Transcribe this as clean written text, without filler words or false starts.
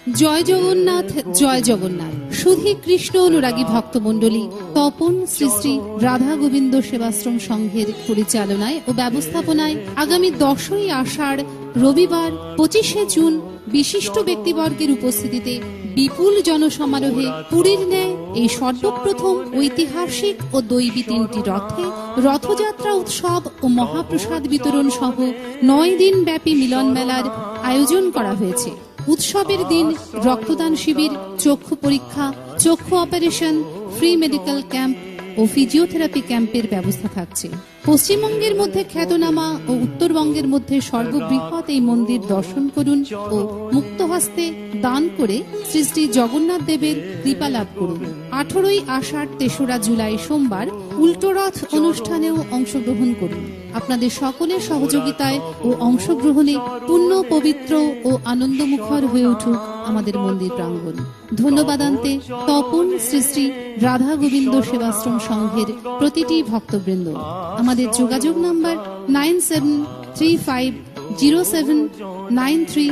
জয় জগন্নাথ, জয় জগন্নাথ। সুধী কৃষ্ণ অনুরাগী ভক্তমণ্ডলী, তপন শ্রী শ্রী রাধা গোবিন্দ সেবাশ্রম সংঘের পরিচালনায় ও ব্যবস্থাপনায় আগামী 10ই আষাঢ় রবিবার 25শে জুন বিশিষ্ট ব্যক্তিবর্গের উপস্থিতিতে বিপুল জনসমারোহে পুরীর ন্যায় এই সর্বপ্রথম ঐতিহাসিক ও দৈবী 3টি রথে রথযাত্রা উৎসব ও মহাপ্রসাদ বিতরণ সহ 9 দিন ব্যাপী মিলন মেলার আয়োজন করা হয়েছে। উৎসবের দিন রক্তদান শিবির, চক্ষু পরীক্ষা, চক্ষু অপারেশন, ফ্রি মেডিকেল ক্যাম্প ও ফিজিওথেরাপি ক্যাম্পের ব্যবস্থা থাকছে। পশ্চিমবঙ্গের মধ্যে খ্যাতনামা ও উত্তরবঙ্গের মধ্যে সর্ববৃহৎ এই মন্দির দর্শন করুন ও মুক্তহস্তে দান করে শ্রী শ্রী জগন্নাথ দেবের কৃপা লাভ করুন। 18ই আষাঢ় 3রা জুলাই সোমবার উল্টো রথ অনুষ্ঠানেও অংশগ্রহণ করুন। আপনাদের সকলের সহযোগিতায় ও অংশগ্রহণে পূর্ণ, পবিত্র ও আনন্দমুখর হয়ে উঠুক আমাদের মন্দির প্রাঙ্গণ। ধন্যবাদান্তে তপন শ্রী শ্রী রাধা গোবিন্দ সেবাশ্রম সংঘের প্রতিটি ভক্তবৃন্দ। আমাদের যোগাযোগ নাম্বার 97350793